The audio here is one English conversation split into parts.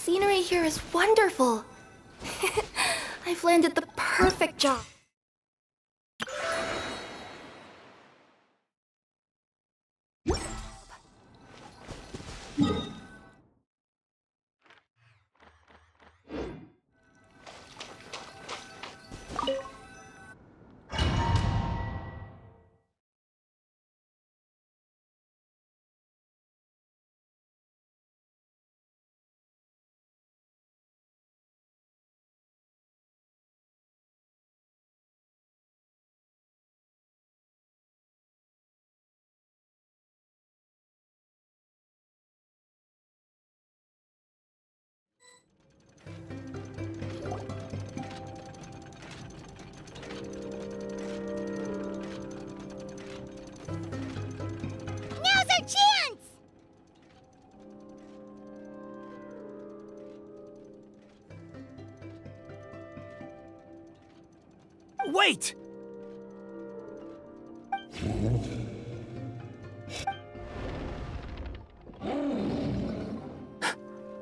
scenery here is wonderful. I've landed the perfect job. Now's our chance! Wait!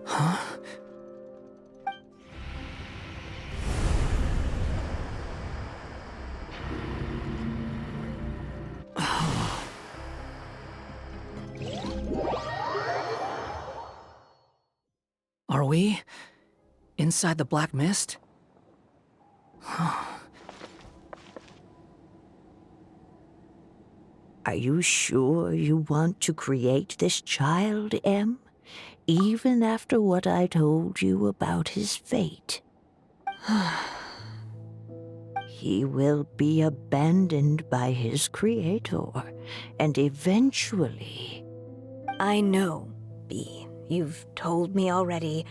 Huh? Are we inside the black mist? Are you sure you want to create this child, Em? Even after what I told you about his fate? He will be abandoned by his creator, and eventually... I know, Bee. You've told me already.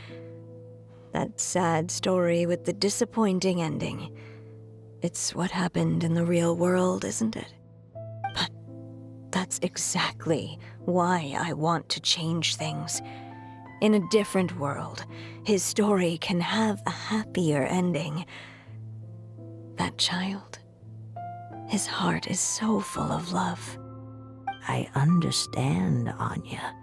That sad story with the disappointing ending. It's what happened in the real world, isn't it? But that's exactly why I want to change things. In a different world, his story can have a happier ending. That child, his heart is so full of love. I understand, Anya.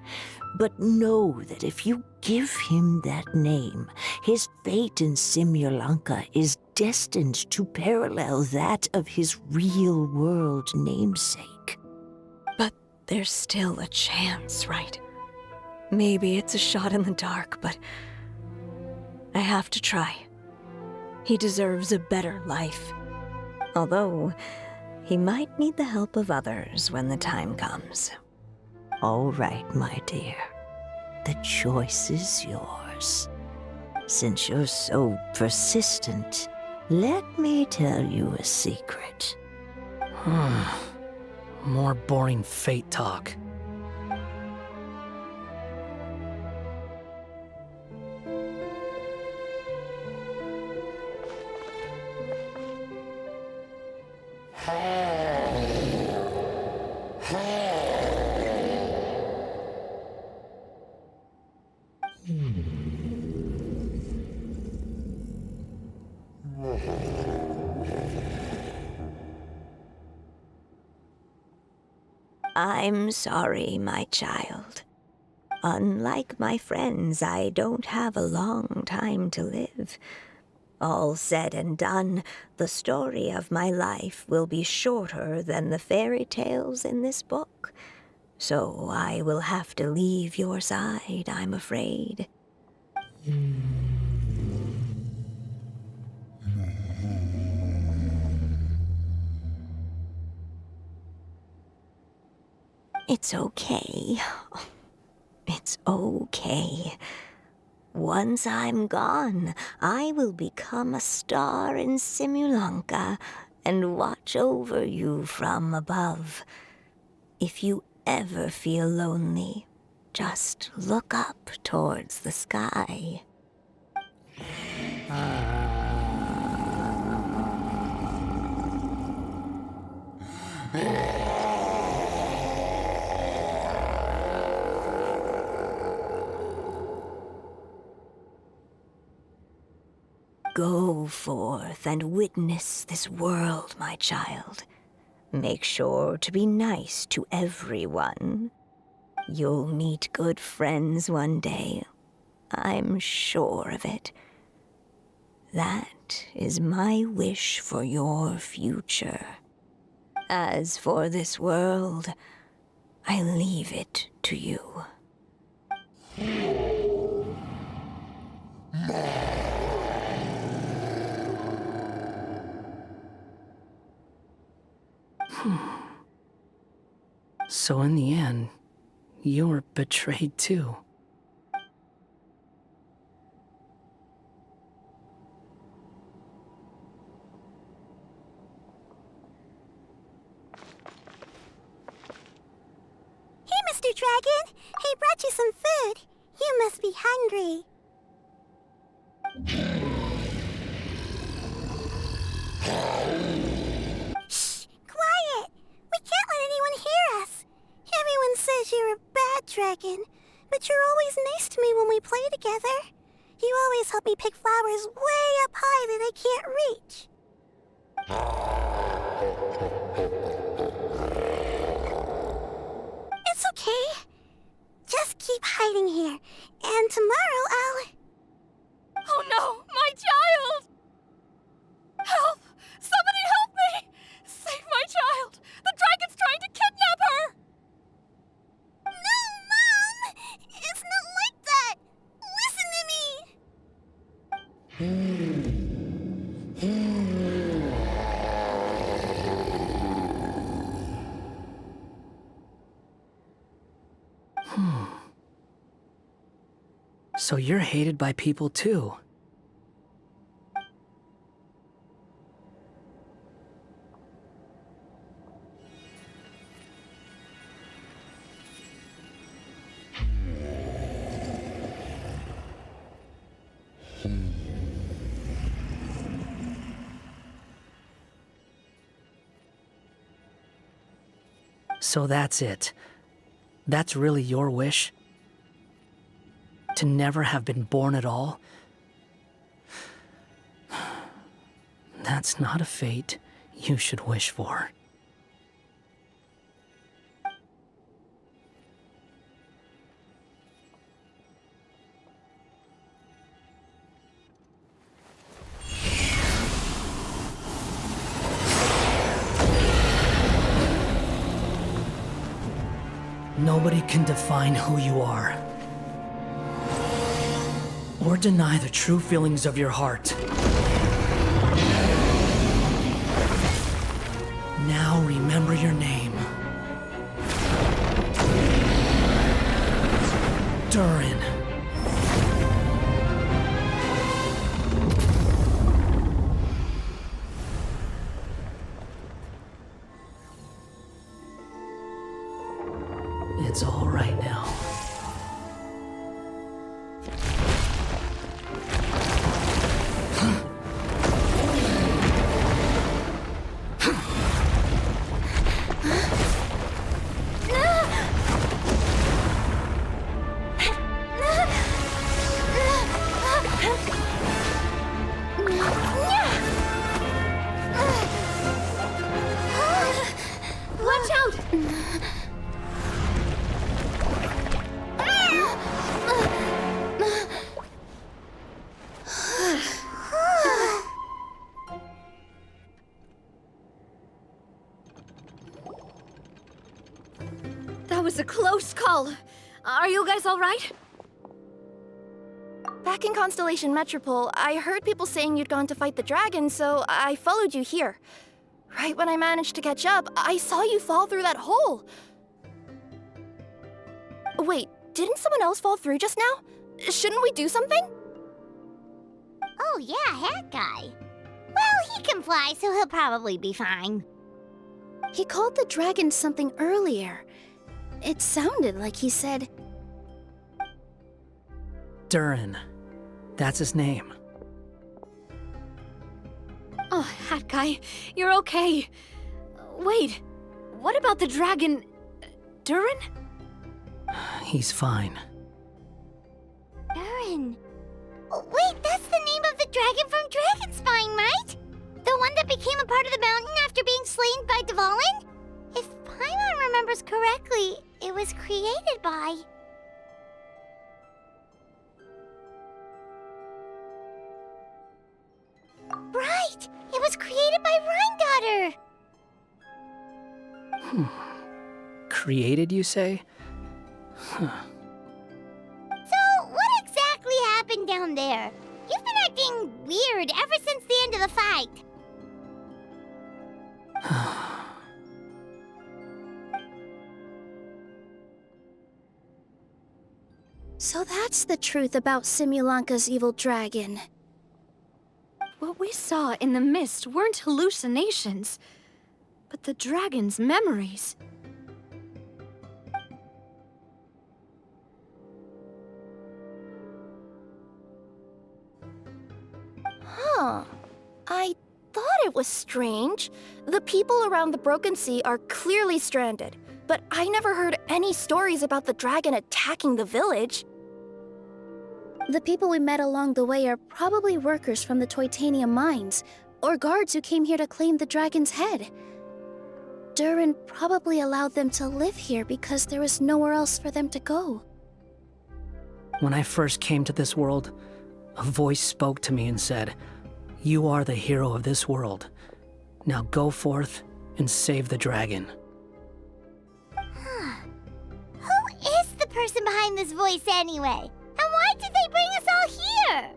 But know that if you give him that name, his fate in Simulanka is destined to parallel that of his real-world namesake. But there's still a chance, right? Maybe it's a shot in the dark, but I have to try. He deserves a better life. Although, he might need the help of others when the time comes. All right, my dear. The choice is yours. Since you're so persistent, let me tell you a secret. More boring fate talk. I'm sorry, my child. Unlike my friends, I don't have a long time to live. All said and done, the story of my life will be shorter than the fairy tales in this book. So I will have to leave your side, I'm afraid. It's okay. It's okay. Once I'm gone, I will become a star in Simulanka and watch over you from above. If you ever feel lonely, just look up towards the sky. Go forth and witness this world, my child. Make sure to be nice to everyone. You'll meet good friends one day, I'm sure of it. That is my wish for your future. As for this world, I leave it to you. So in the end, you were betrayed too. Hey, Mr. Dragon! I brought you some food. You must be hungry. Shh! Quiet! We can't let anyone hear us. Everyone says you're a bad dragon, but you're always nice to me when we play together. You always help me pick flowers way up high that I can't reach. It's okay. Just keep hiding here, and tomorrow I'll... Oh no, my child! Help! Somebody help me! Save my child! The dragon's trying to kidnap her! No, Mom! It's not like that! Listen to me! So you're hated by people too. So that's it. That's really your wish? To never have been born at all? That's not a fate you should wish for. Nobody can define who you are, or deny the true feelings of your heart. Now remember your name. Durin. It's all right now. Watch out! That was a close call. Are you guys all right? Back in Constellation Metropole, I heard people saying you'd gone to fight the dragon, so I followed you here. Right when I managed to catch up, I saw you fall through that hole. Wait, didn't someone else fall through just now? Shouldn't we do something? Oh yeah, that guy. Well, he can fly, so he'll probably be fine. He called the dragon something earlier. It sounded like he said... Durin. That's his name. Oh, Hat Guy, you're okay. Wait, what about the dragon... Durin? He's fine. Durin. Wait, that's the name of the dragon from Dragonspine, right? The one that became a part of the mountain after being slain by Dvalin? If Paimon remembers correctly, it was created by... created by Rhine Daughter. Created, you say? So, what exactly happened down there? You've been acting weird ever since the end of the fight. So that's the truth about Simulanka's evil dragon. What we saw in the mist weren't hallucinations, but the dragon's memories. Huh. I thought it was strange. The people around the Broken Sea are clearly stranded, but I never heard any stories about the dragon attacking the village. The people we met along the way are probably workers from the Titanium mines, or guards who came here to claim the dragon's head. Durin probably allowed them to live here because there was nowhere else for them to go. When I first came to this world, a voice spoke to me and said, "You are the hero of this world. Now go forth and save the dragon." Who is the person behind this voice anyway? And why did they bring us all here?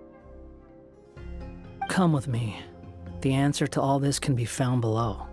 Come with me. The answer to all this can be found below.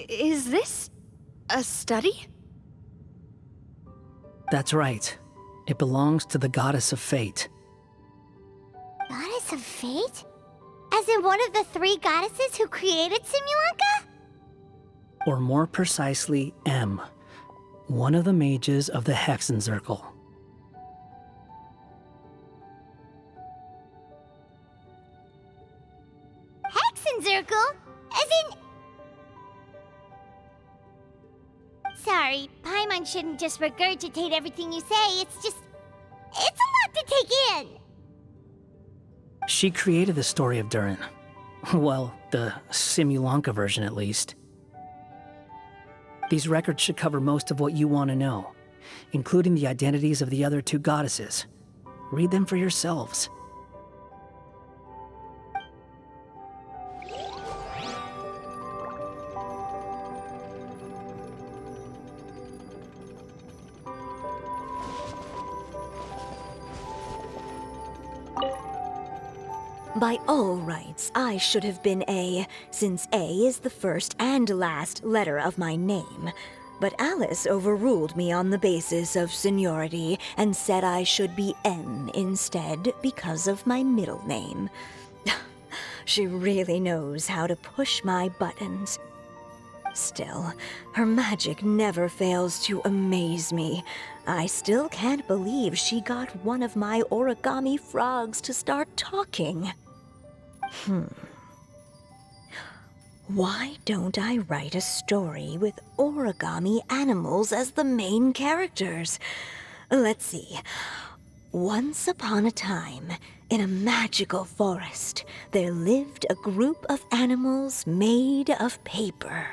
Is this a study? That's right. It belongs to the goddess of fate. Goddess of Fate? As in one of the 3 goddesses who created Simulanka? Or more precisely, M. One of the mages of the Hexenzirkel. Hexenzirkel? As in... Sorry, Paimon shouldn't just regurgitate everything you say. It's a lot to take in. She created the story of Durin. Well, the Simulanka version at least. These records should cover most of what you want to know, including the identities of the other 2 goddesses. Read them for yourselves. By all rights, I should have been A, since A is the first and last letter of my name. But Alice overruled me on the basis of seniority and said I should be M instead because of my middle name. She really knows how to push my buttons. Still, her magic never fails to amaze me. I still can't believe she got one of my origami frogs to start talking. Why don't I write a story with origami animals as the main characters? Let's see. Once upon a time, in a magical forest, there lived a group of animals made of paper.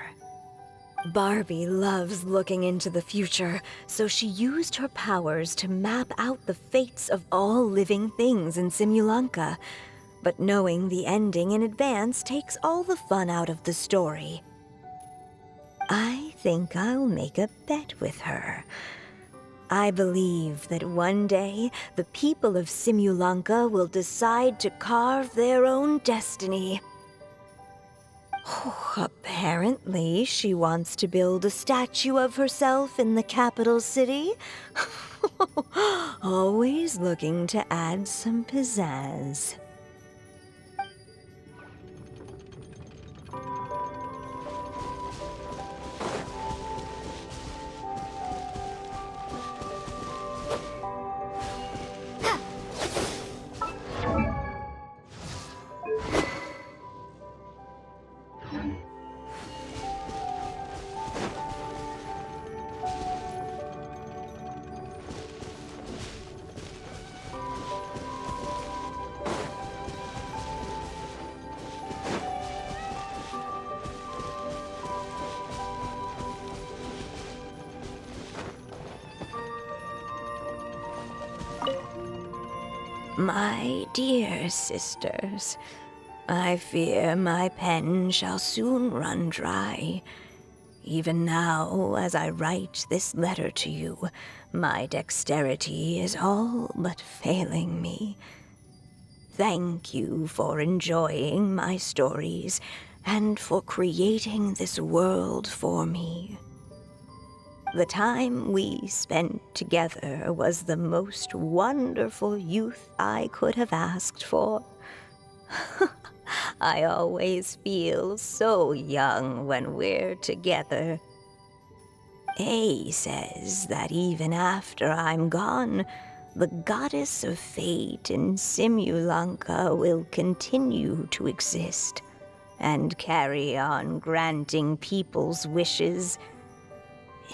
Barbie loves looking into the future, so she used her powers to map out the fates of all living things in Simulanka. But knowing the ending in advance takes all the fun out of the story. I think I'll make a bet with her. I believe that one day the people of Simulanka will decide to carve their own destiny. Apparently, she wants to build a statue of herself in the capital city. Always looking to add some pizzazz. My dear sisters, I fear my pen shall soon run dry. Even now, as I write this letter to you, my dexterity is all but failing me. Thank you for enjoying my stories and for creating this world for me. The time we spent together was the most wonderful youth I could have asked for. I always feel so young when we're together. A says that even after I'm gone, the goddess of fate in Simulanka will continue to exist and carry on granting people's wishes.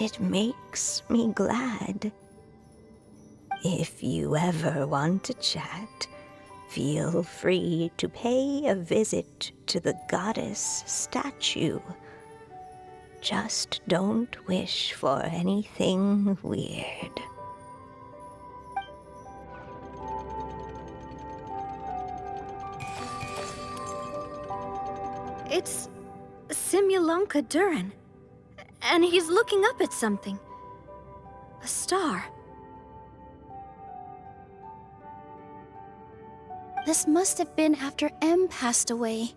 It makes me glad. If you ever want to chat, feel free to pay a visit to the goddess statue. Just don't wish for anything weird. It's Simulanka Durin. And he's looking up at something. A star. This must have been after M passed away.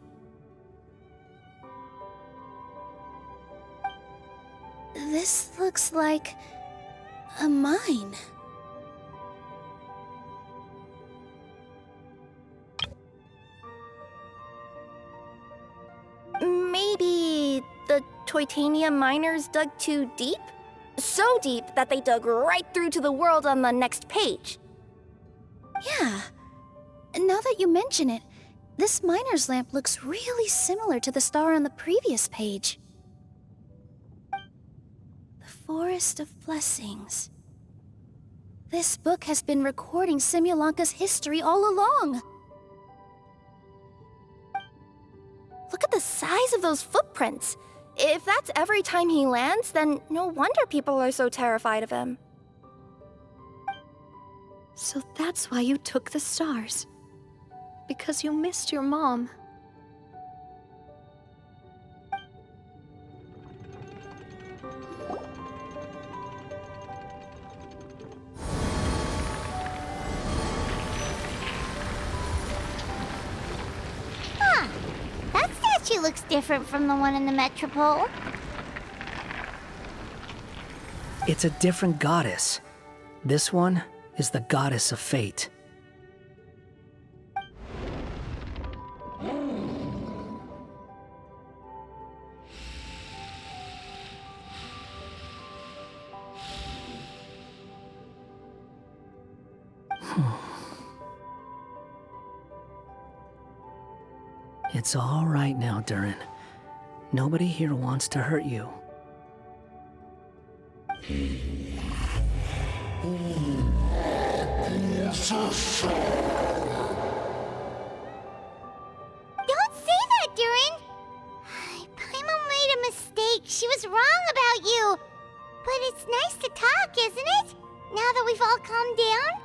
This looks like a mine. Maybe the Titanium miners dug too deep? So deep that they dug right through to the world on the next page. Yeah. Now that you mention it, this miner's lamp looks really similar to the star on the previous page. The Forest of Blessings. This book has been recording Simulanka's history all along. Look at the size of those footprints. If that's every time he lands, then no wonder people are so terrified of him. So that's why you took the stars. Because you missed your mom. Huh. That statue looks different from the one in the Metropole. It's a different goddess. This one is the goddess of fate. It's all right now, Durin. Nobody here wants to hurt you. Don't say that, Durin! Paimon made a mistake. She was wrong about you. But it's nice to talk, isn't it? Now that we've all calmed down?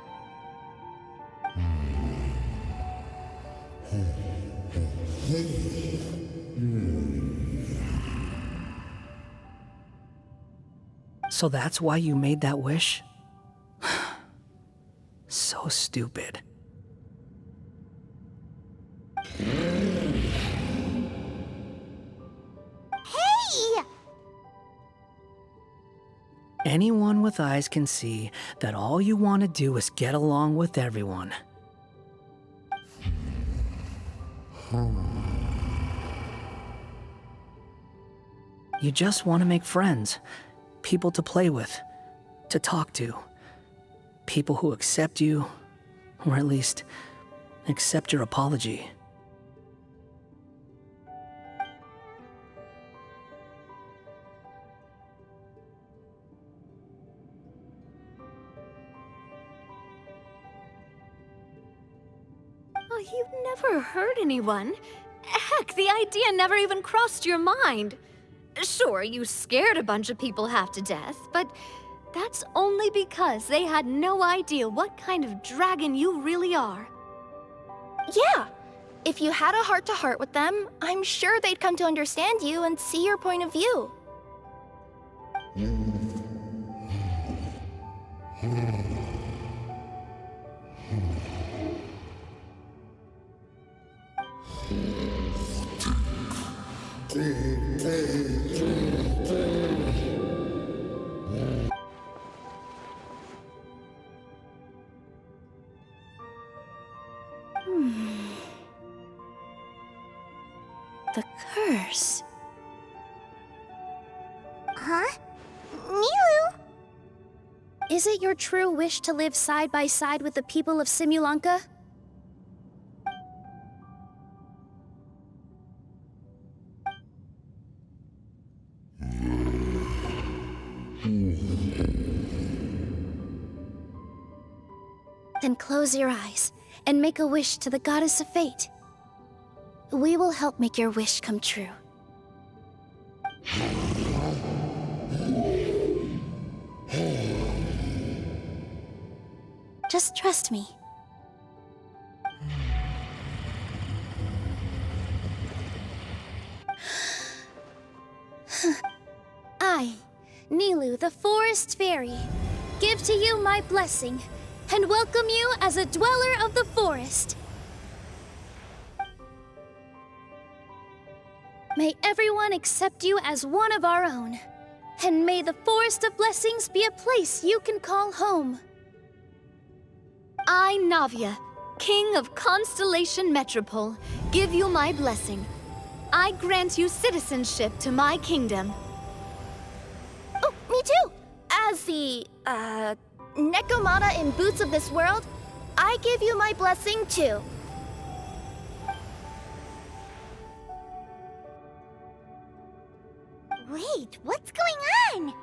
So that's why you made that wish? So stupid. Hey! Anyone with eyes can see that all you want to do is get along with everyone. You just want to make friends, people to play with, to talk to, people who accept you, or at least accept your apology. Oh, you never hurt anyone. Heck, the idea never even crossed your mind. Sure, you scared a bunch of people half to death, but that's only because they had no idea what kind of dragon you really are. Yeah. If you had a heart-to-heart with them, I'm sure they'd come to understand you and see your point of view. The curse. Huh? Milu? Is it your true wish to live side by side with the people of Simulanka? Then close your eyes and make a wish to the Goddess of Fate. We will help make your wish come true. Just trust me. I, Nilu, the Forest Fairy, give to you my blessing and welcome you as a dweller of the forest. May everyone accept you as one of our own, and may the Forest of Blessings be a place you can call home. I, Navia, King of Constellation Metropole, give you my blessing. I grant you citizenship to my kingdom. Oh, me too! As the, Nekomata in Boots of this world, I give you my blessing too. Wait, what's going on?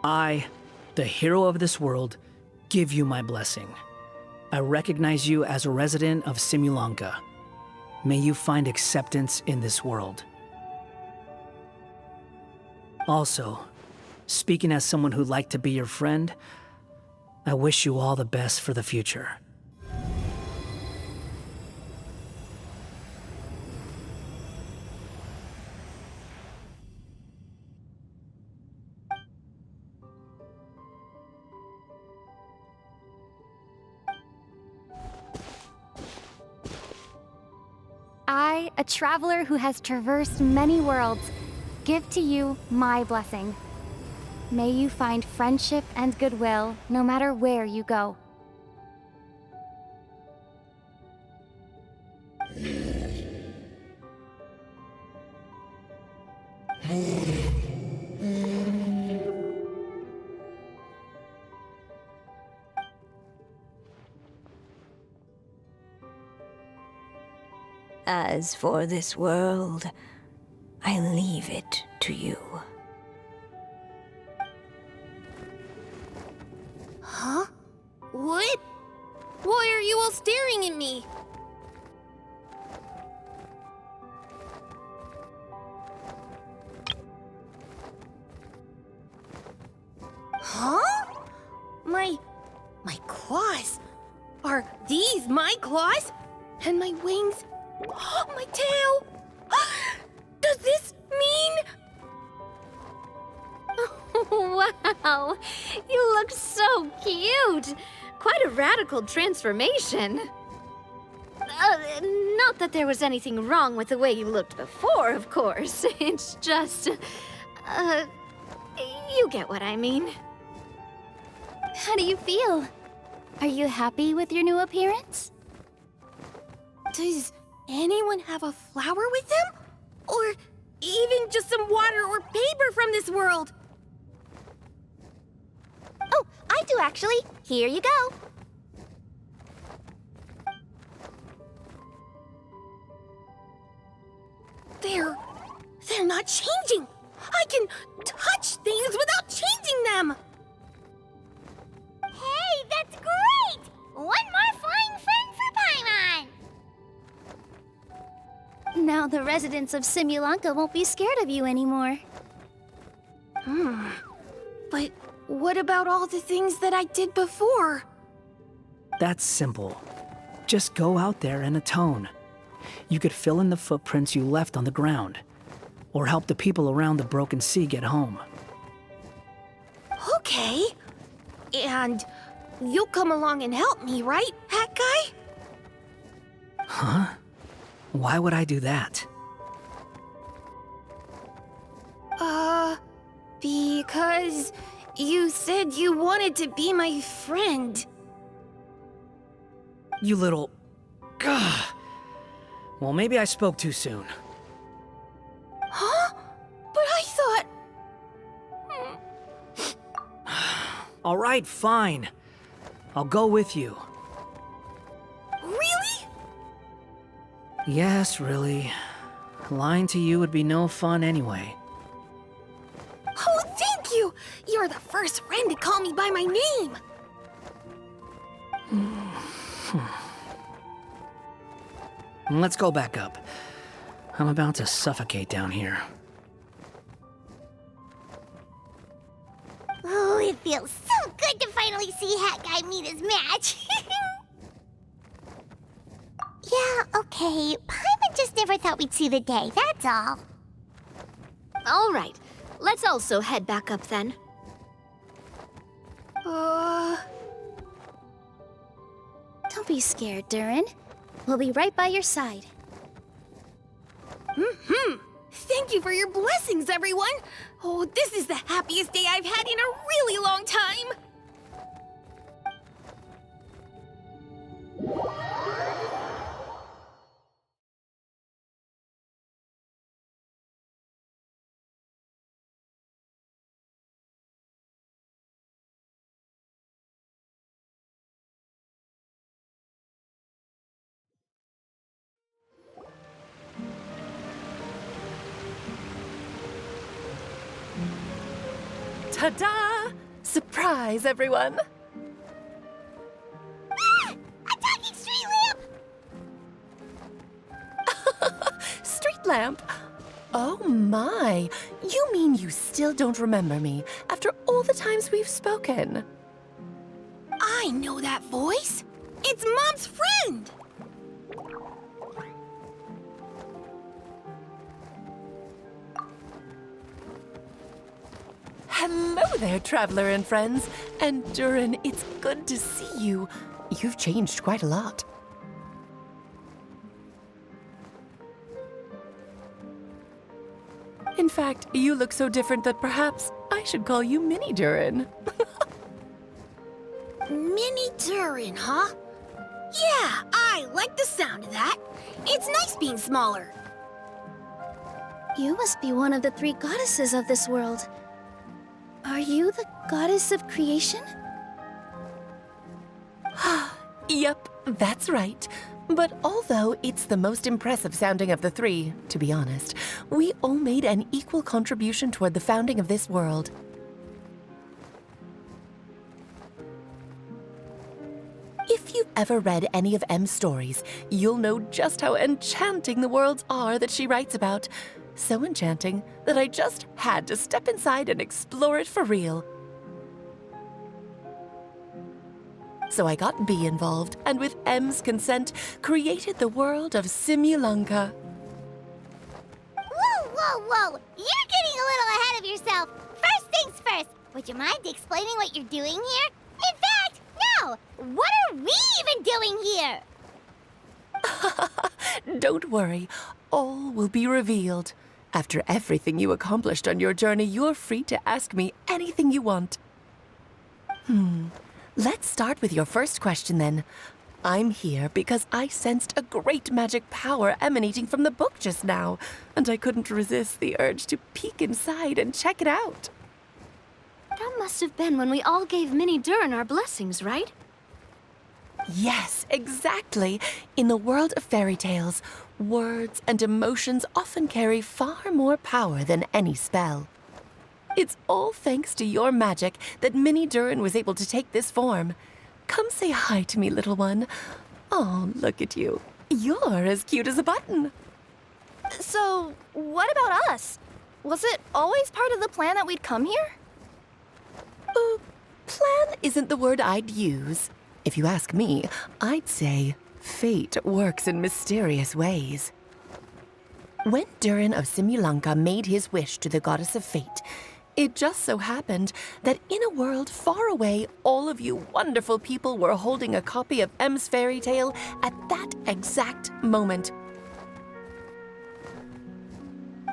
I, the hero of this world, give you my blessing. I recognize you as a resident of Simulanka. May you find acceptance in this world. Also, speaking as someone who'd like to be your friend, I wish you all the best for the future. I, a traveler who has traversed many worlds, give to you my blessing. May you find friendship and goodwill no matter where you go. As for this world, I leave it to you. Huh? What? Why are you all staring at me? Huh? My claws? Are these my claws? And my wings? My tail? Does this mean... Wow, you look so cute. Quite a radical transformation. Not that there was anything wrong with the way you looked before, of course. It's just, you get what I mean. How do you feel? Are you happy with your new appearance? Does anyone have a flower with them? Or even just some water or paper from this world? Oh, I do actually. Here you go. They're not changing. I can touch things without changing them. Hey, that's great! One more flying friend for Paimon! Now the residents of Simulanka won't be scared of you anymore. But what about all the things that I did before? That's simple. Just go out there and atone. You could fill in the footprints you left on the ground, or help the people around the broken sea get home. Okay. And you'll come along and help me, right, Hat Guy? Huh? Why would I do that? Because you said you wanted to be my friend. You little... Gah. Well, maybe I spoke too soon. Huh? But I thought... All right, fine. I'll go with you. Really? Yes, really. Lying to you would be no fun anyway. Oh, thank you! You're the first friend to call me by my name! Let's go back up. I'm about to suffocate down here. Oh, it feels so good to finally see Hat Guy meet his match. Yeah, okay. Paimon just never thought we'd see the day, that's all. All right, let's also head back up then. Don't be scared, Durin. We'll be right by your side. Thank you for your blessings, everyone! Oh, this is the happiest day I've had in a really long time! Ta-da! Surprise, everyone! Ah! A talking street lamp! Street lamp? Oh my! You mean you still don't remember me after all the times we've spoken? I know that voice! It's Mom's friend! Hello there, traveler and friends. And Durin, it's good to see you. You've changed quite a lot. In fact, you look so different that perhaps I should call you Mini Durin. Mini Durin, huh? Yeah, I like the sound of that. It's nice being smaller. You must be one of the three goddesses of this world. Are you the goddess of creation? Yep, that's right. But although it's the most impressive sounding of the three, to be honest, we all made an equal contribution toward the founding of this world. If you've ever read any of M's stories, you'll know just how enchanting the worlds are that she writes about. So enchanting that I just had to step inside and explore it for real. So I got B involved, and with M's consent, created the world of Simulanka. Whoa, whoa, whoa! You're getting a little ahead of yourself. First things first, would you mind explaining what you're doing here? In fact, no! What are we even doing here? Don't worry, all will be revealed. After everything you accomplished on your journey, you're free to ask me anything you want. Let's start with your first question then. I'm here because I sensed a great magic power emanating from the book just now, and I couldn't resist the urge to peek inside and check it out. That must have been when we all gave Mini Durin our blessings, right? Yes, exactly. In the world of fairy tales, words and emotions often carry far more power than any spell. It's all thanks to your magic that Mini Durin was able to take this form. Come say hi to me, little one. Oh, look at you. You're as cute as a button. So, what about us? Was it always part of the plan that we'd come here? Plan isn't the word I'd use. If you ask me, I'd say fate works in mysterious ways. When Durin of Simulanka made his wish to the goddess of fate, it just so happened that in a world far away, all of you wonderful people were holding a copy of M's fairy tale at that exact moment.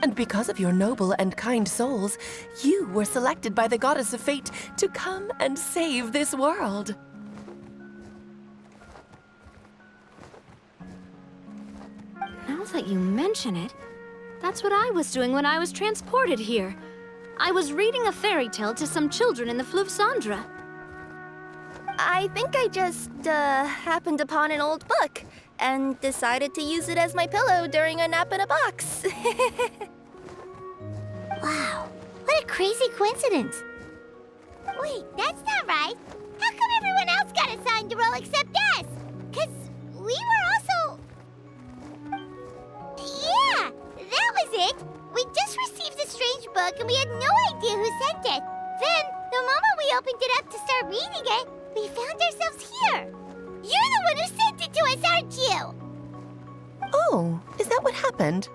And because of your noble and kind souls, you were selected by the goddess of fate to come and save this world. Now that you mention it, that's what I was doing when I was transported here. I was reading a fairy tale to some children in the Fleuve Cendra. I think I just, happened upon an old book and decided to use it as my pillow during a nap in a box. Wow, what a crazy coincidence. Wait, that's not right. How come everyone else got assigned to roll except us? 'Cause we were also... Yeah, that was it. We just received a strange book and we had no idea who sent it. Then, the moment we opened it up to start reading it, we found ourselves here. You're the one who sent it to us, aren't you? Oh, is that what happened?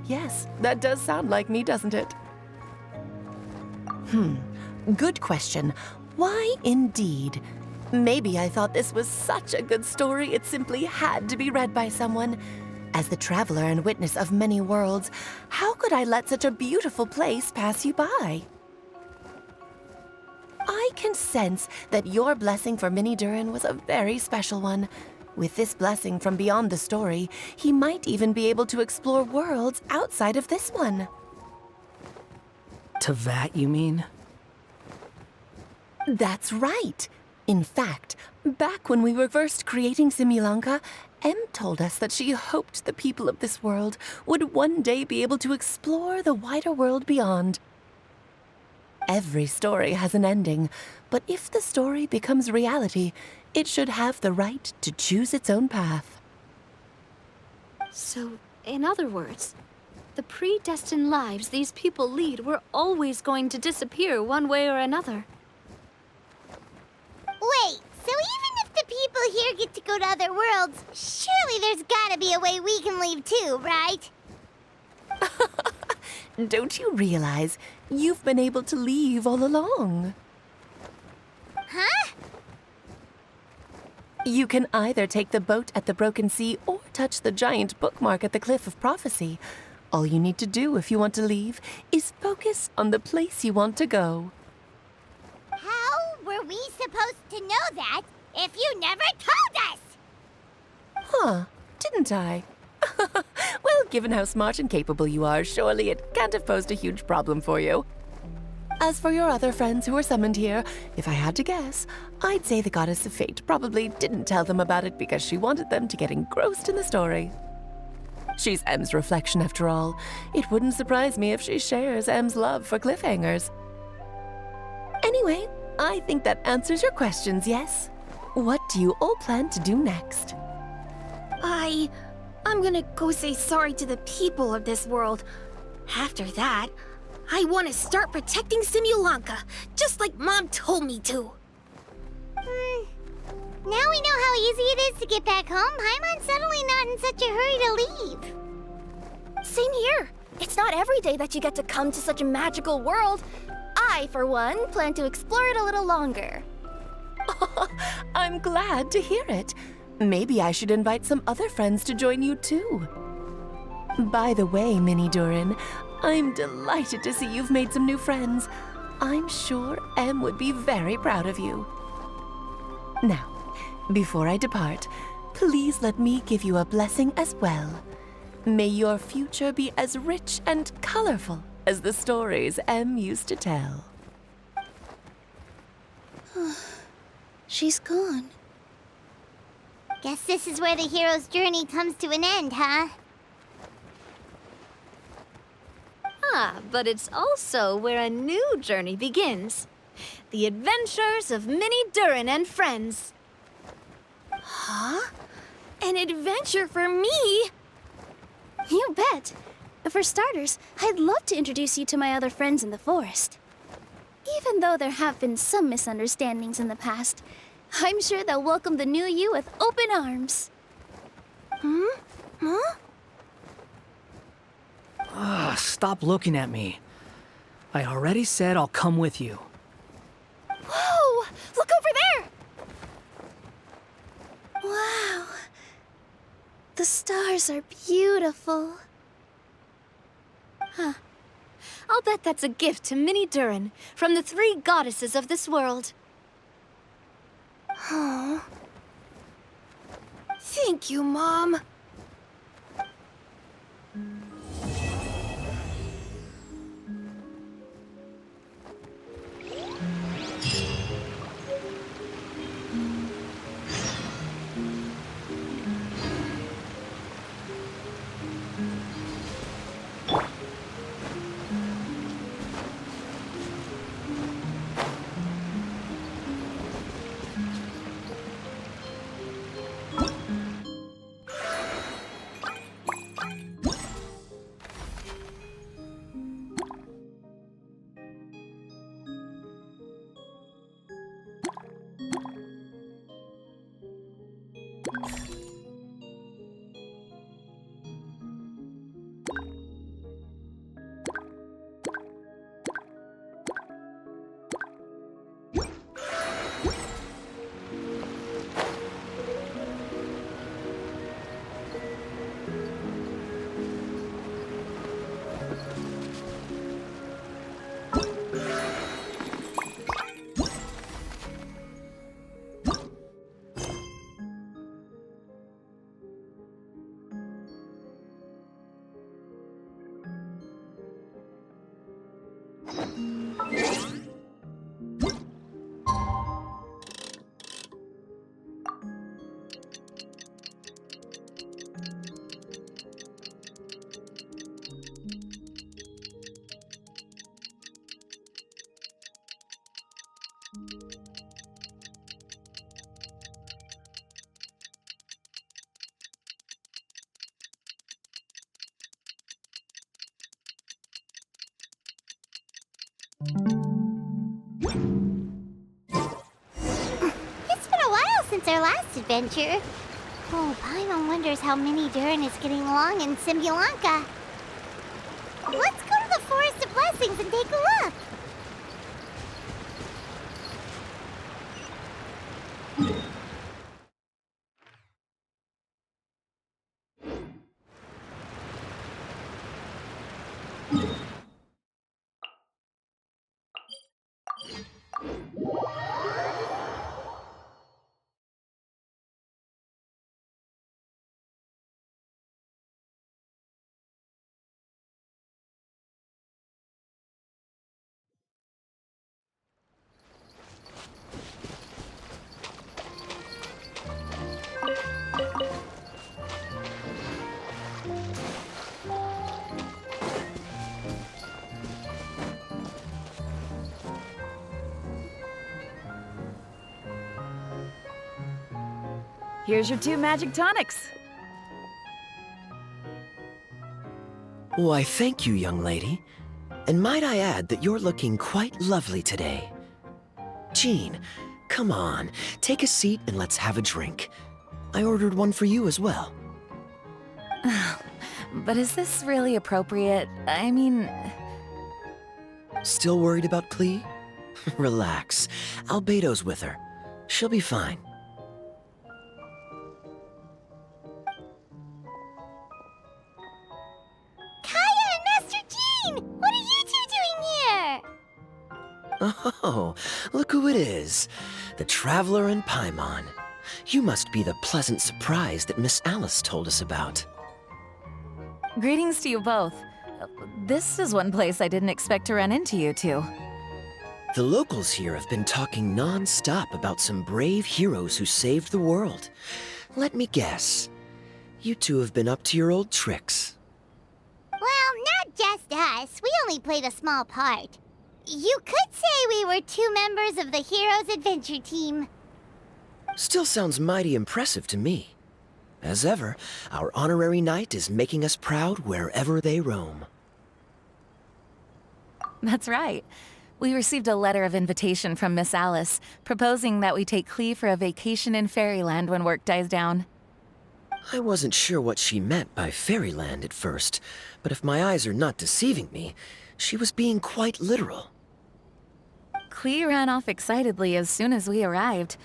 Yes, that does sound like me, doesn't it? Good question. Why indeed? Maybe I thought this was such a good story it simply had to be read by someone. As the traveler and witness of many worlds, how could I let such a beautiful place pass you by? I can sense that your blessing for Mini Durin was a very special one. With this blessing from beyond the story, he might even be able to explore worlds outside of this one. Teyvat, you mean? That's right. In fact, back when we were first creating Simulanka, Em told us that she hoped the people of this world would one day be able to explore the wider world beyond. Every story has an ending, but if the story becomes reality, it should have the right to choose its own path. So, in other words, the predestined lives these people lead were always going to disappear one way or another. Wait, so even if the people here get to go to other worlds, surely there's gotta be a way we can leave too, right? Don't you realize you've been able to leave all along? Huh? You can either take the boat at the Broken Sea or touch the giant bookmark at the Cliff of Prophecy. All you need to do if you want to leave is focus on the place you want to go. How were we supposed to know that if you never told us? Huh, didn't I? Well, given how smart and capable you are, surely it can't have posed a huge problem for you. As for your other friends who were summoned here, if I had to guess, I'd say the Goddess of Fate probably didn't tell them about it because she wanted them to get engrossed in the story. She's M's reflection, after all. It wouldn't surprise me if she shares M's love for cliffhangers. Anyway, I think that answers your questions, yes? What do you all plan to do next? I'm gonna go say sorry to the people of this world. After that, I want to start protecting Simulanka, just like Mom told me to. Now we know how easy it is to get back home. Paimon's suddenly not in such a hurry to leave. Same here. It's not every day that you get to come to such a magical world. I, for one, plan to explore it a little longer. I'm glad to hear it. Maybe I should invite some other friends to join you too. By the way, Mini Durin, I'm delighted to see you've made some new friends. I'm sure Em would be very proud of you. Now, before I depart, please let me give you a blessing as well. May your future be as rich and colorful as the stories Em used to tell. She's gone. Guess this is where the hero's journey comes to an end, huh? But it's also where a new journey begins. The adventures of Mini Durin and friends. Huh? An adventure for me? You bet. For starters, I'd love to introduce you to my other friends in the forest. Even though there have been some misunderstandings in the past, I'm sure they'll welcome the new you with open arms. Huh? Ugh, stop looking at me. I already said I'll come with you. Whoa! Look over there! Wow. The stars are beautiful. Huh. I'll bet that's a gift to Minnie Durin from the 3 goddesses of this world. Oh. Thank you, Mom. It's been a while since our last adventure. Oh, Paimon wonders how Minnie Durin is getting along in Simulanka. Let's go to the Forest of Blessings and take a look. Here's your 2 magic tonics. Why, thank you, young lady. And might I add that you're looking quite lovely today. Jean, come on, take a seat and let's have a drink. I ordered one for you as well. But is this really appropriate? I mean... Still worried about Klee? Relax. Albedo's with her. She'll be fine. Kaya and Master Jean! What are you 2 doing here? Oh, look who it is. The Traveler and Paimon. You must be the pleasant surprise that Miss Alice told us about. Greetings to you both. This is one place I didn't expect to run into you two. The locals here have been talking non-stop about some brave heroes who saved the world. Let me guess. You two have been up to your old tricks. Well, not just us. We only played a small part. You could say we were 2 members of the Heroes Adventure Team. Still sounds mighty impressive to me. As ever, our honorary knight is making us proud wherever they roam. That's right. We received a letter of invitation from Miss Alice, proposing that we take Clee for a vacation in Fairyland when work dies down. I wasn't sure what she meant by Fairyland at first, but if my eyes are not deceiving me, she was being quite literal. Clee ran off excitedly as soon as we arrived.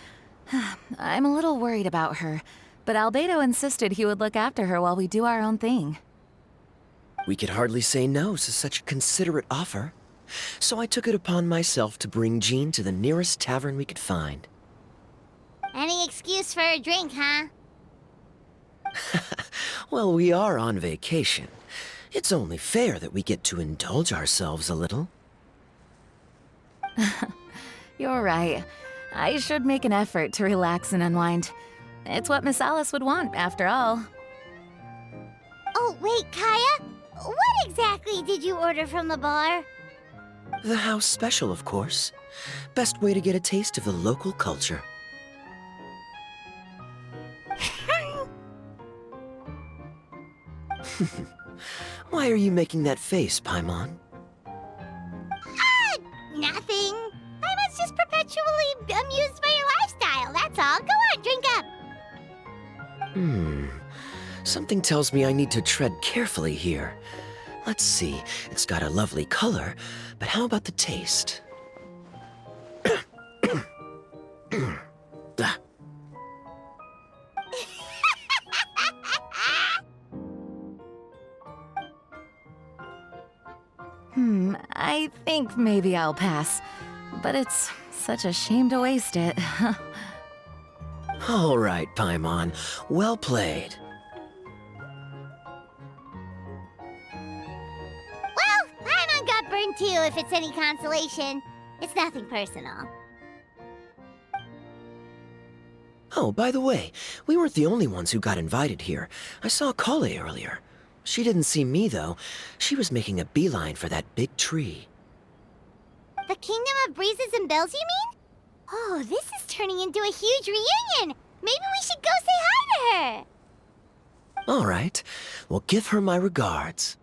I'm a little worried about her, but Albedo insisted he would look after her while we do our own thing. We could hardly say no to such a considerate offer, so I took it upon myself to bring Jean to the nearest tavern we could find. Any excuse for a drink, huh? Well, we are on vacation. It's only fair that we get to indulge ourselves a little. You're right. I should make an effort to relax and unwind. It's what Miss Alice would want, after all. Oh, wait, Kaya? What exactly did you order from the bar? The house special, of course. Best way to get a taste of the local culture. Why are you making that face, Paimon? Nothing. Paimon's just perpetually amused by your lifestyle, that's all. Go on, drink up. Something tells me I need to tread carefully here. Let's see, it's got a lovely color, but how about the taste? I think maybe I'll pass. But it's such a shame to waste it. All right, Paimon. Well played. Well, Paimon got burned too, if it's any consolation. It's nothing personal. Oh, by the way, we weren't the only ones who got invited here. I saw Kale earlier. She didn't see me, though. She was making a beeline for that big tree. The Kingdom of Breezes and Bells, you mean? Oh, this is turning into a huge reunion. Maybe we should go say hi to her. All right. Well, give her my regards.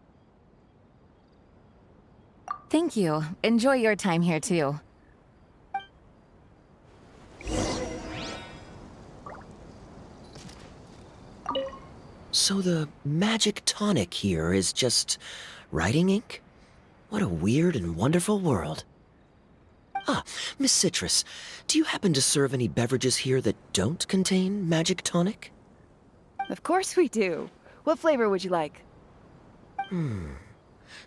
Thank you. Enjoy your time here, too. So the magic tonic here is just writing ink? What a weird and wonderful world. Ah, Miss Citrus, do you happen to serve any beverages here that don't contain magic tonic? Of course we do. What flavor would you like?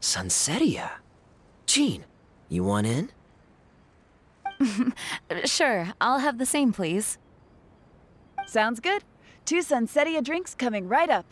Sunsetia. Jean, you want in? Sure, I'll have the same, please. Sounds good. 2 Sunsetia drinks coming right up.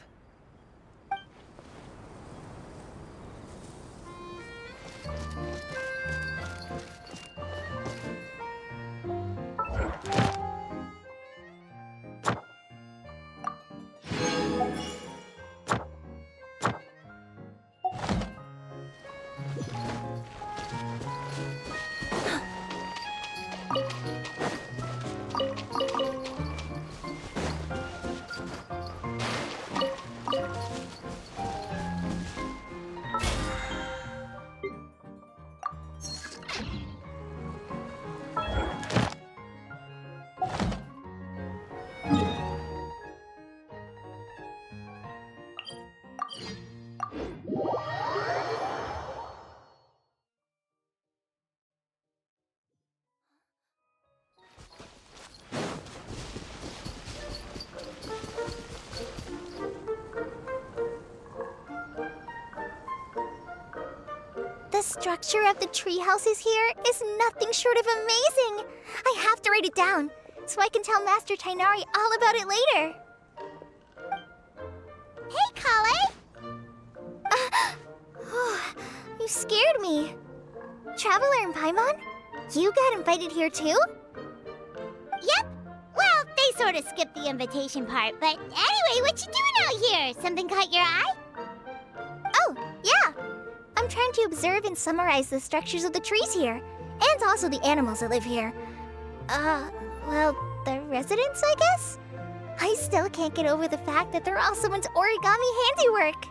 The structure of the tree houses here is nothing short of amazing. I have to write it down so I can tell Master Tainari all about it later. Hey, Kale! You scared me. Traveler and Paimon, you got invited here too? Yep. Well, they sort of skipped the invitation part, but anyway, what you doing out here? Something caught your eye? Oh, yeah. I'm trying to observe and summarize the structures of the trees here, and also the animals that live here. Well, the residents, I guess? I still can't get over the fact that they're all someone's origami handiwork.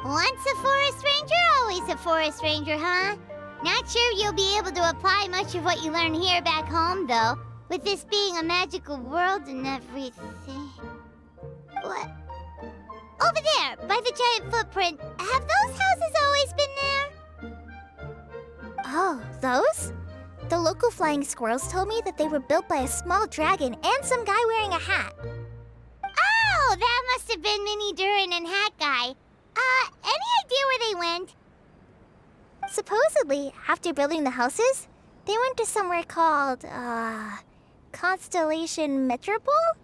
Once a forest ranger, always a forest ranger, huh? Not sure you'll be able to apply much of what you learn here back home, though, with this being a magical world and everything. What? Over there, by the giant footprint, have those houses always been there? Oh, those? The local flying squirrels told me that they were built by a small dragon and some guy wearing a hat. Oh, that must have been Minnie Durin and Hat Guy. Any idea where they went? Supposedly, after building the houses, they went to somewhere called, Constellation Metropole?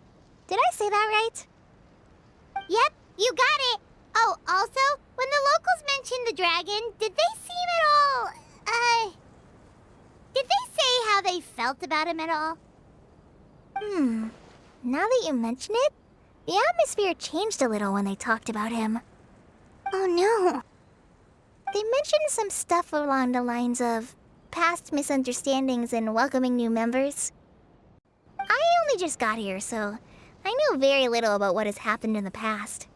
Did I say that right? Yep, you got it. Oh, also, when the locals mentioned the dragon, did they seem at all, did they say how they felt about him at all? Now that you mention it, the atmosphere changed a little when they talked about him. Oh no. They mentioned some stuff along the lines of past misunderstandings and welcoming new members. I only just got here, so I know very little about what has happened in the past.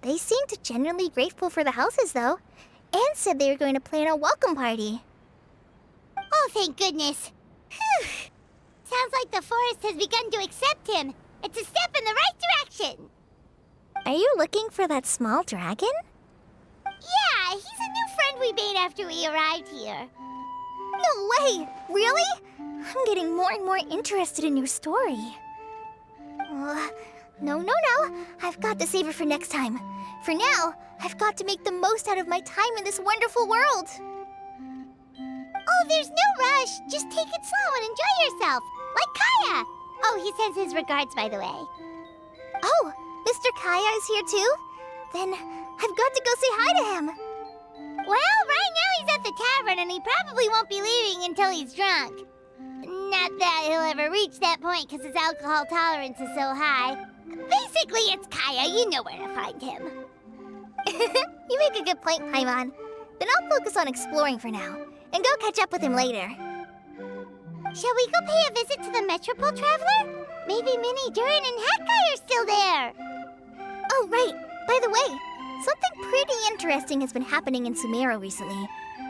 They seemed genuinely grateful for the houses, though, and said they were going to plan a welcome party. Oh, thank goodness. Whew. Sounds like the forest has begun to accept him. It's a step in the right direction. Are you looking for that small dragon? Yeah, he's a new friend we made after we arrived here. No way! Really? I'm getting more and more interested in your story. No. I've got to save it for next time. For now, I've got to make the most out of my time in this wonderful world. Oh, there's no rush. Just take it slow and enjoy yourself. Like Kaya. Oh, he sends his regards, by the way. Oh, Mr. Kaya is here too? Then I've got to go say hi to him. Well, right now he's at the tavern and he probably won't be leaving until he's drunk. Not that he'll ever reach that point because his alcohol tolerance is so high. Basically, it's Kaya. You know where to find him. You make a good point, Paimon. Then I'll focus on exploring for now and go catch up with him later. Shall we go pay a visit to the Metropole Traveler? Maybe Minnie, Durin, and Hat Guy are still there. Oh, right. By the way, something pretty interesting has been happening in Sumeru recently.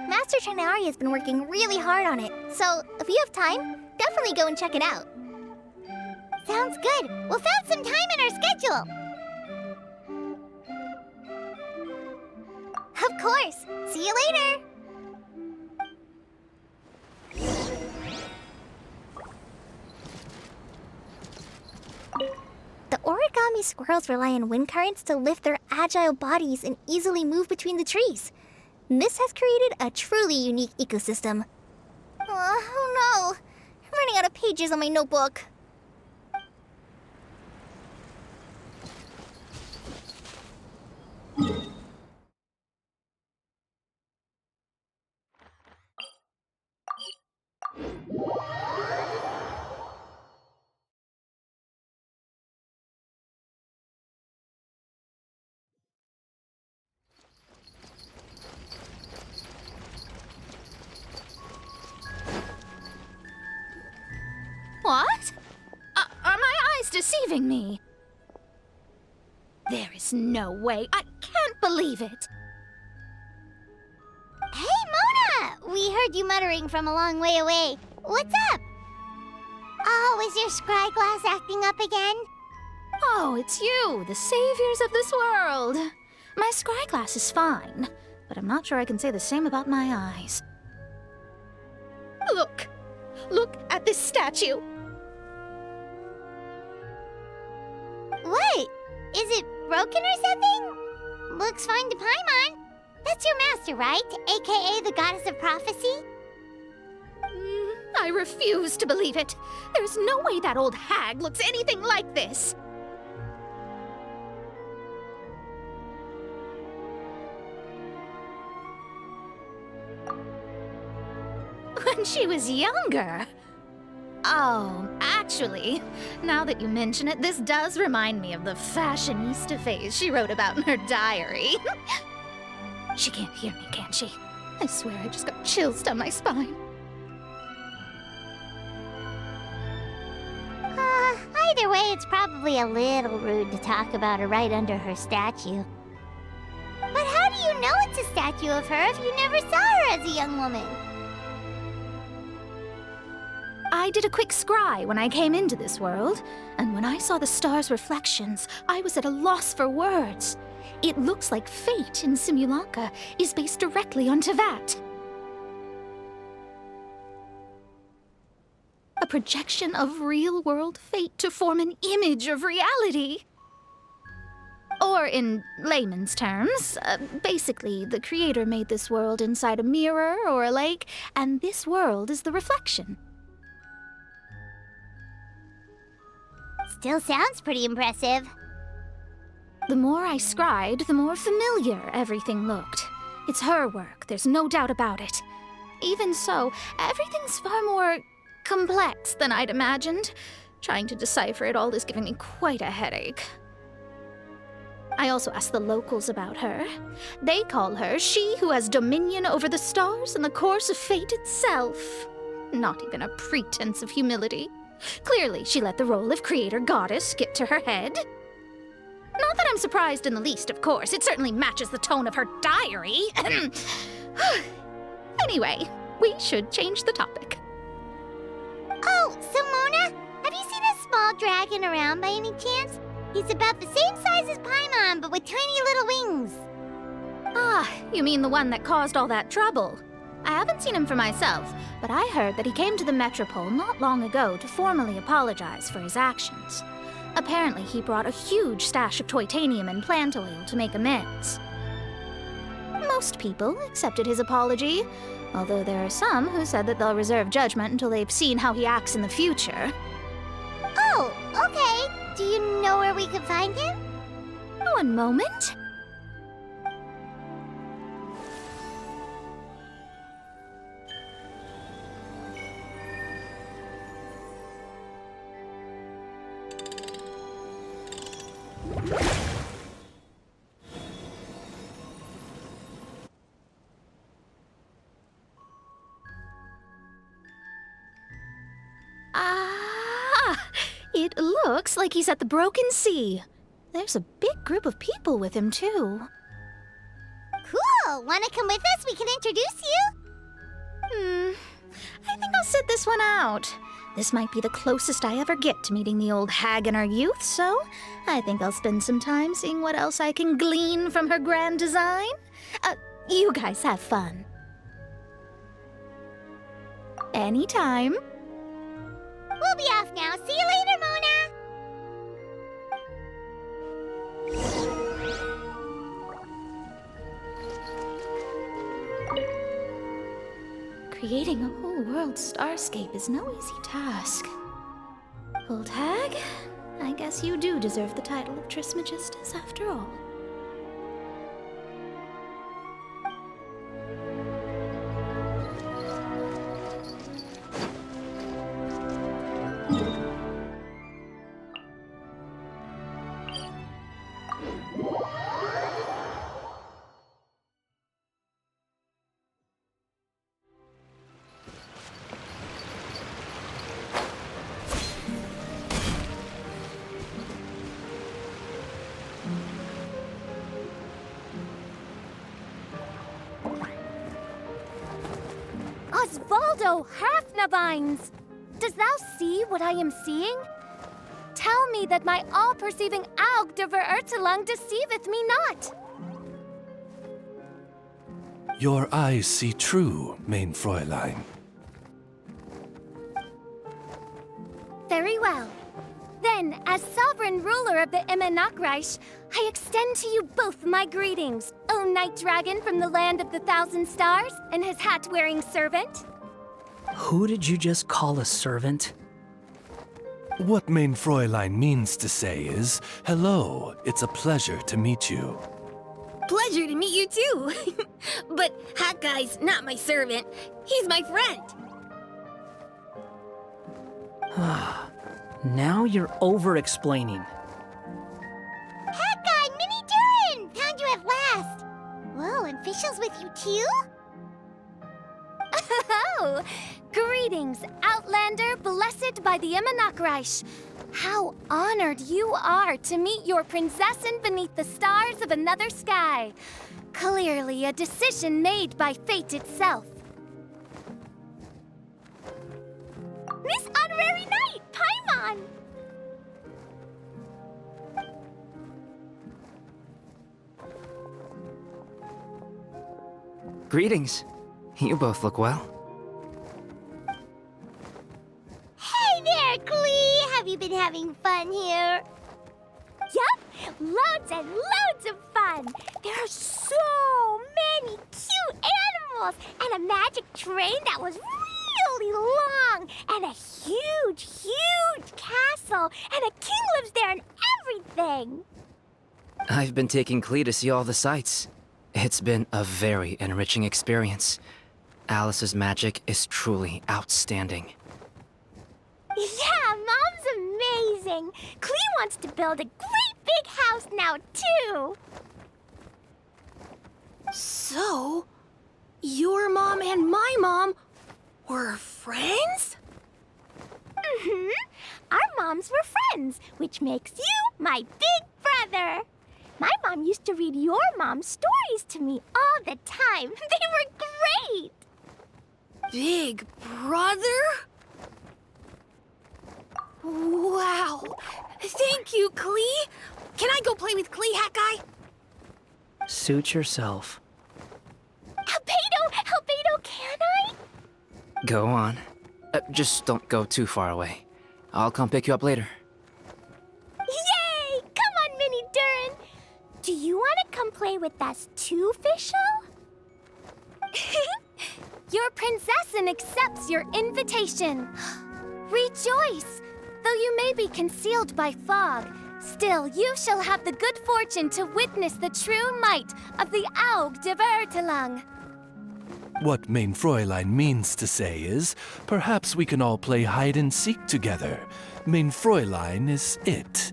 Master Chanari has been working really hard on it, so if you have time, definitely go and check it out. Sounds good. We'll find some time in our schedule. Of course. See you later. The origami squirrels rely on wind currents to lift their agile bodies and easily move between the trees. This has created a truly unique ecosystem. Oh no! I'm running out of pages on my notebook. What? Are my eyes deceiving me? There is no way. I can't believe it. Hey, Mona! We heard you muttering from a long way away. What's up? Oh, is your scry glass acting up again? Oh, it's you, the saviors of this world. My scry glass is fine, but I'm not sure I can say the same about my eyes. Look! Look at this statue! What? Is it broken or something? Looks fine to Paimon. That's your master, right? AKA the goddess of prophecy? I refuse to believe it. There's no way that old hag looks anything like this. When she was younger. Oh, actually, now that you mention it, this does remind me of the fashionista phase she wrote about in her diary. She can't hear me, can she? I swear I just got chills down my spine. I Either way, it's probably a little rude to talk about her right under her statue. But how do you know it's a statue of her if you never saw her as a young woman? I did a quick scry when I came into this world, and when I saw the stars' reflections, I was at a loss for words. It looks like fate in Simulanka is based directly on Tevat. A projection of real-world fate to form an image of reality. Or in layman's terms, basically, the creator made this world inside a mirror or a lake, and this world is the reflection. Still sounds pretty impressive. The more I scried, the more familiar everything looked. It's her work, there's no doubt about it. Even so, everything's far more complex than I'd imagined. Trying to decipher it all is giving me quite a headache. I also asked the locals about her. They call her she who has dominion over the stars and the course of fate itself. Not even a pretense of humility. Clearly, she let the role of creator goddess get to her head. Not that I'm surprised in the least, of course. It certainly matches the tone of her diary. Anyway, we should change the topic. Oh, Simona, have you seen a small dragon around by any chance? He's about the same size as Paimon, but with tiny little wings. Ah, you mean the one that caused all that trouble? I haven't seen him for myself, but I heard that he came to the Metropole not long ago to formally apologize for his actions. Apparently, he brought a huge stash of Toitanium and plant oil to make amends. Most people accepted his apology, although there are some who said that they'll reserve judgment until they've seen how he acts in the future. Oh, okay. Do you know where we could find him? One moment. It looks like he's at the Broken Sea. There's a big group of people with him, too. Cool! Wanna come with us? We can introduce you? I think I'll sit this one out. This might be the closest I ever get to meeting the old hag in our youth, so I think I'll spend some time seeing what else I can glean from her grand design. You guys have fun. Anytime. We'll be off now. See you later, Mona! Creating a whole world starscape is no easy task. Old hag, I guess you do deserve the title of Trismegistus after all. Osvaldo Hafnavines! Does thou see what I am seeing? Tell me that my all-perceiving Aug de Verurtelung deceiveth me not! Your eyes see true, mein Fräulein. Very well. Then, as sovereign ruler of the Immenachreich, I extend to you both my greetings, O Night Dragon from the land of the Thousand Stars and his hat-wearing servant. Who did you just call a servant? What mein Fräulein means to say is, hello, it's a pleasure to meet you. Pleasure to meet you too. But Hat Guy's not my servant. He's my friend. Now you're over-explaining. Hat Guy, Mini Durin! Found you at last! Whoa, and Fischl's with you too? Oh! Greetings, Outlander blessed by the Immenachreich. How honored you are to meet your prinzessin beneath the stars of another sky. Clearly a decision made by fate itself. Miss Honorary Knight, Paimon! Greetings. You both look well. Hey there, Klee! Have you been having fun here? Yup, loads and loads of fun! There are so many cute animals, and a magic train that was really long, and a huge, huge castle, and a king lives there and everything! I've been taking Klee to see all the sights. It's been a very enriching experience. Alice's magic is truly outstanding. Yeah, Mom's amazing! Klee wants to build a great big house now, too! So, your mom and my mom were friends? Mm-hmm. Our moms were friends, which makes you my big brother. My mom used to read your mom's stories to me all the time. They were great! Big brother? Wow. Thank you, Klee. Can I go play with Klee, Hat Guy? Suit yourself. Albedo, can I? Go on. Just don't go too far away. I'll come pick you up later. Yay! Come on, Mini Durin. Do you want to come play with us too, Fischl? Your prinzessin accepts your invitation. Rejoice! Though you may be concealed by fog, still you shall have the good fortune to witness the true might of the Aug de Vertelang. What Mein Fräulein means to say is, perhaps we can all play hide and seek together. Mein Fräulein is it.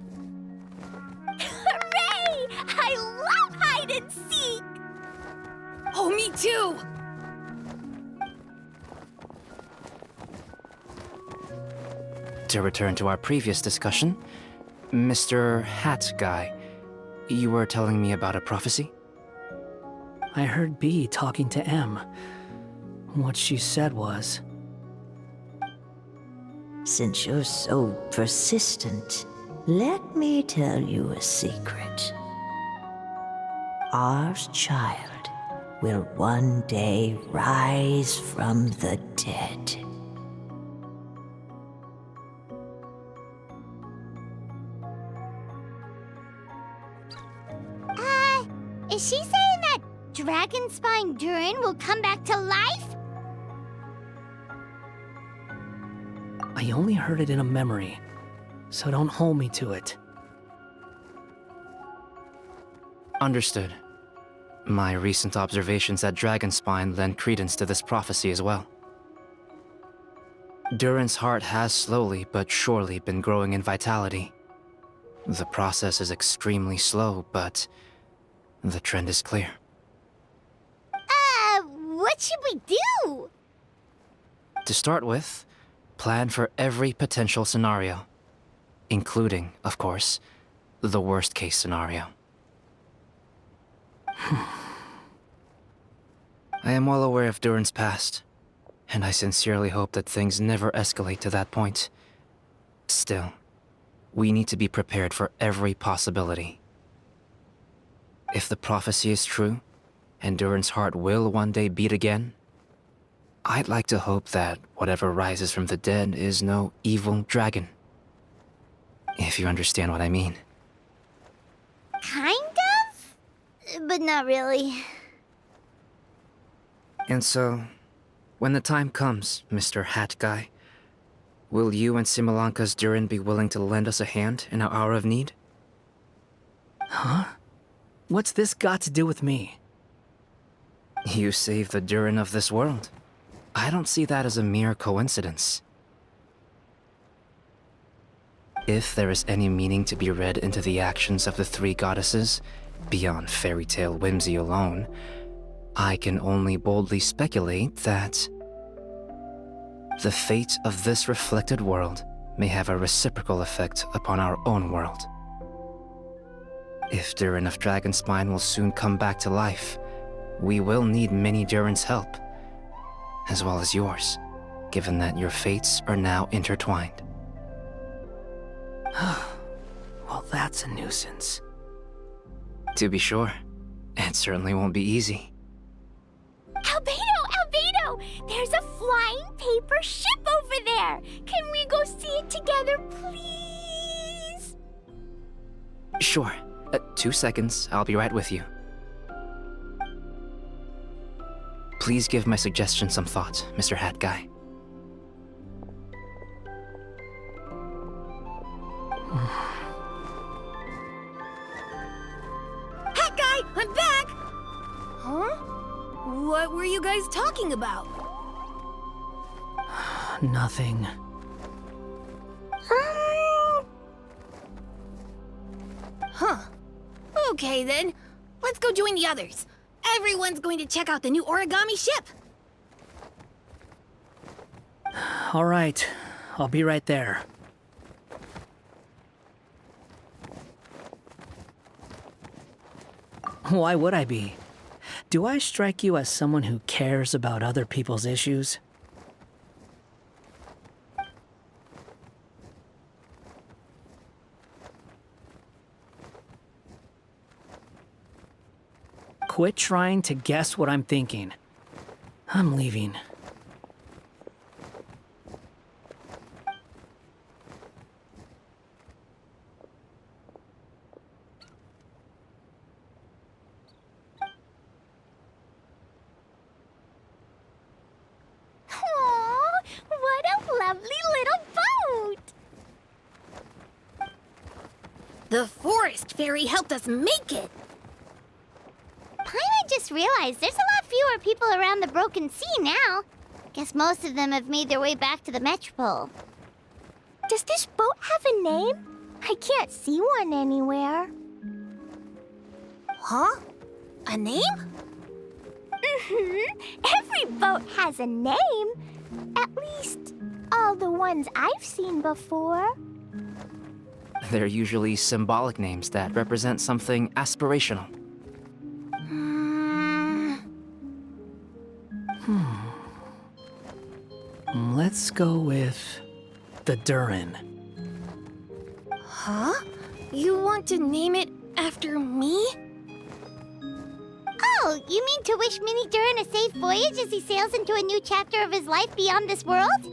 Hooray! I love hide and seek! Oh, me too! To return to our previous discussion, Mr. Hat Guy, you were telling me about a prophecy? I heard B talking to M. What she said was... Since you're so persistent, let me tell you a secret. Our child will one day rise from the dead. Is she saying that Dragonspine Durin will come back to life? I only heard it in a memory, so don't hold me to it. Understood. My recent observations at Dragonspine lend credence to this prophecy as well. Durin's heart has slowly but surely been growing in vitality. The process is extremely slow, but the trend is clear. What should we do? To start with, plan for every potential scenario, including, of course, the worst-case scenario. I am well aware of Durin's past, and I sincerely hope that things never escalate to that point. Still, we need to be prepared for every possibility. If the prophecy is true, and Durin's heart will one day beat again, I'd like to hope that whatever rises from the dead is no evil dragon. If you understand what I mean. Kind of? But not really. And so, when the time comes, Mr. Hat Guy, will you and Simulanka's Durin be willing to lend us a hand in our hour of need? Huh? What's this got to do with me? You saved the Durin of this world. I don't see that as a mere coincidence. If there is any meaning to be read into the actions of the three goddesses, beyond fairy tale whimsy alone, I can only boldly speculate that the fate of this reflected world may have a reciprocal effect upon our own world. If Durin of Dragonspine will soon come back to life, we will need Mini Durin's help, as well as yours, given that your fates are now intertwined. Well, that's a nuisance. To be sure, it certainly won't be easy. Albedo! There's a flying paper ship over there! Can we go see it together, please? Sure. 2 seconds, I'll be right with you. Please give my suggestion some thought, Mr. Hat Guy. Hat Guy, I'm back! Huh? What were you guys talking about? Nothing. Huh. Okay then, let's go join the others. Everyone's going to check out the new origami ship. All right, I'll be right there. Why would I be? Do I strike you as someone who cares about other people's issues? Quit trying to guess what I'm thinking. I'm leaving. Aww, what a lovely little boat! The forest fairy helped us make it. Paimon just realized there's a lot fewer people around the Broken Sea now. Guess most of them have made their way back to the Metropole. Does this boat have a name? I can't see one anywhere. Huh? A name? Every boat has a name. At least, all the ones I've seen before. They're usually symbolic names that represent something aspirational. Let's go with the Durin. Huh? You want to name it after me? Oh, you mean to wish Mini Durin a safe voyage as he sails into a new chapter of his life beyond this world?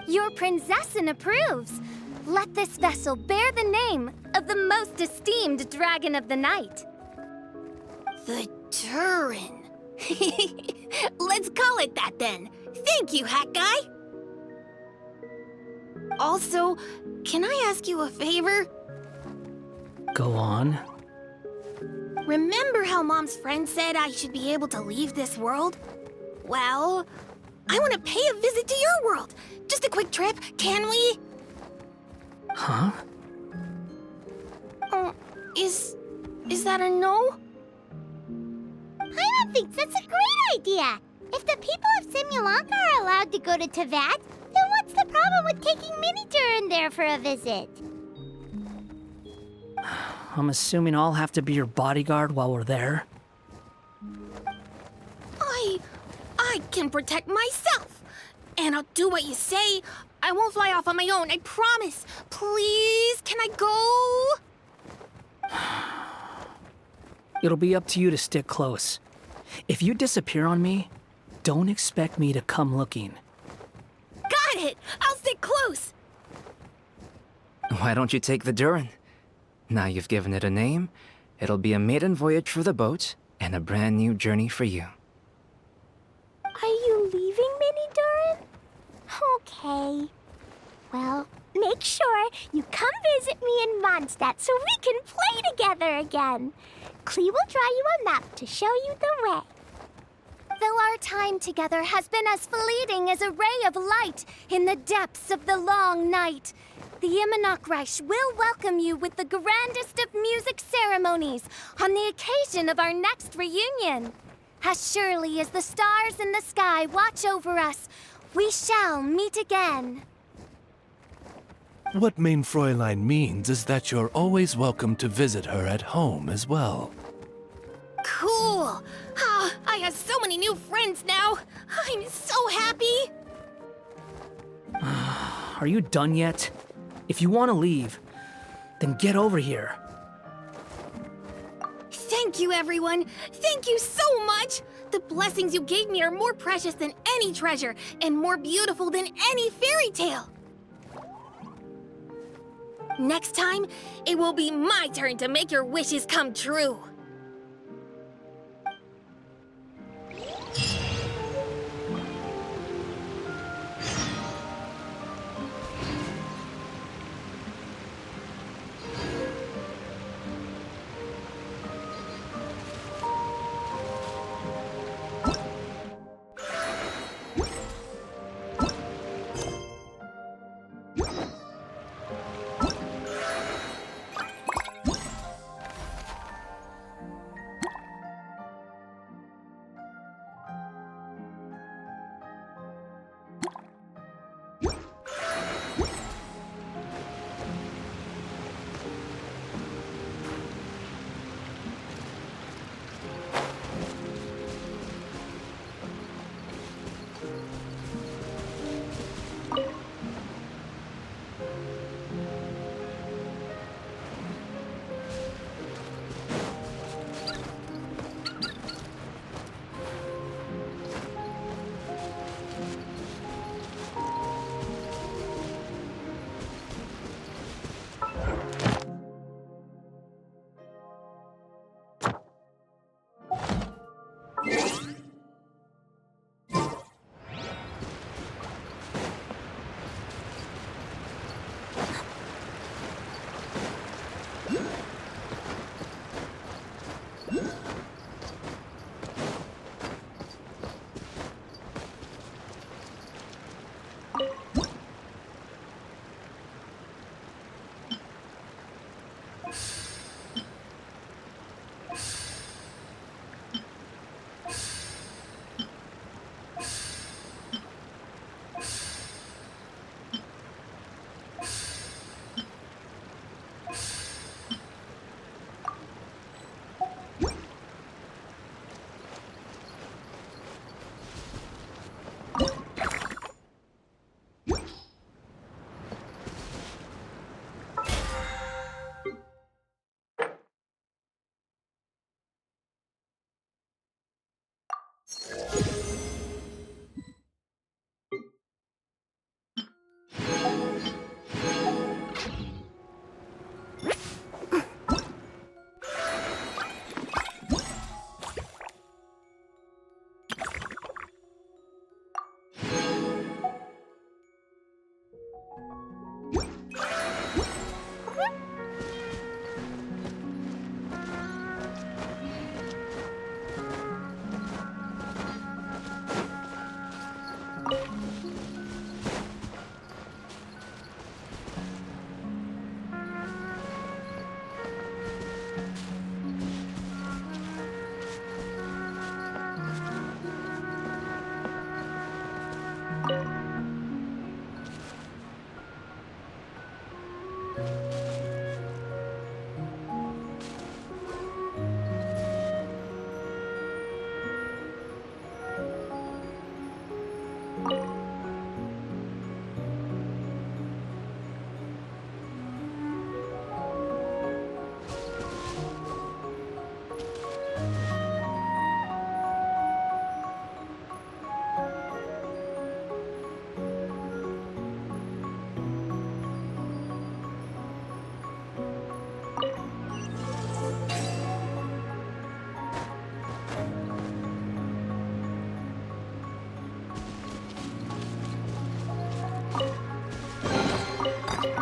Your princessin approves. Let this vessel bear the name of the most esteemed dragon of the night. The Durin. Let's call it that then. Thank you, Hat Guy. Also, can I ask you a favor? Go on. Remember how Mom's friend said I should be able to leave this world? Well, I want to pay a visit to your world. Just a quick trip, can we? Huh? Is that a no? Paimon thinks that's a great idea. If the people of Simulanka are allowed to go to Teyvat, then what's the problem with taking Mini Durin there for a visit? I'm assuming I'll have to be your bodyguard while we're there. I can protect myself. And I'll do what you say. I won't fly off on my own, I promise. Please, can I go? It'll be up to you to stick close. If you disappear on me, don't expect me to come looking. Got it! I'll stick close! Why don't you take the Durin? Now you've given it a name, it'll be a maiden voyage for the boat and a brand new journey for you. Are you leaving, Mini Durin? Okay. Well, make sure you come visit me in Mondstadt so we can play together again. Klee will draw you a map to show you the way. Though our time together has been as fleeting as a ray of light in the depths of the long night, the Immonokreich will welcome you with the grandest of music ceremonies on the occasion of our next reunion. As surely as the stars in the sky watch over us, we shall meet again. What main Fräulein means is that you're always welcome to visit her at home as well. Cool! Ah, I have so many new friends now! I'm so happy! Are you done yet? If you want to leave, then get over here. Thank you, everyone! Thank you so much! The blessings you gave me are more precious than any treasure, and more beautiful than any fairy tale! Next time, it will be my turn to make your wishes come true!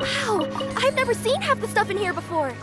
Wow! I've never seen half the stuff in here before!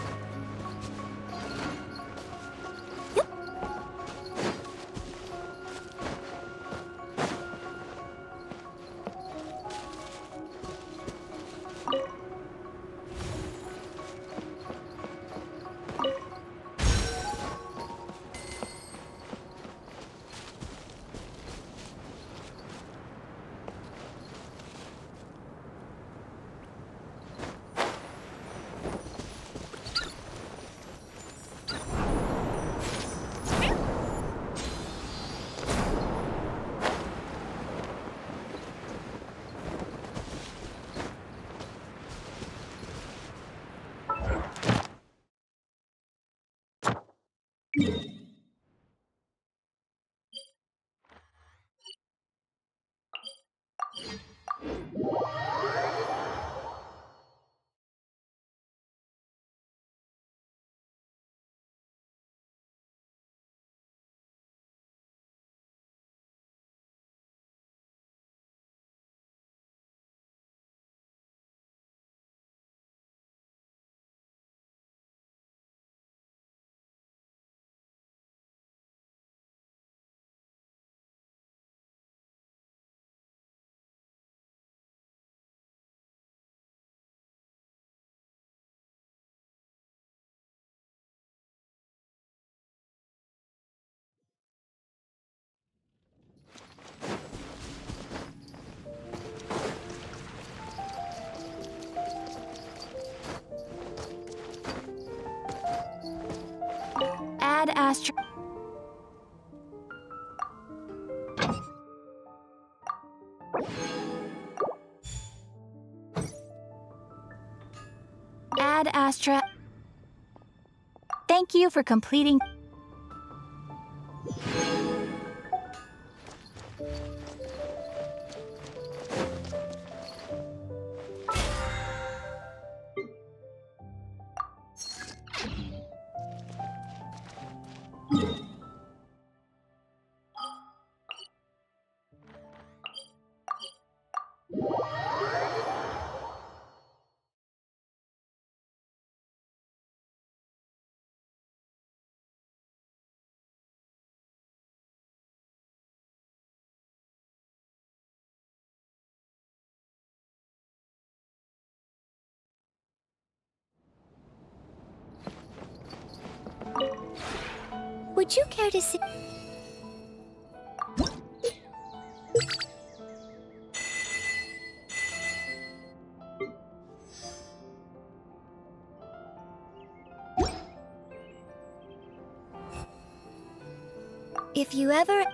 Ad Astra. Ad Astra. Thank you for completing. Would you care to see? If you ever...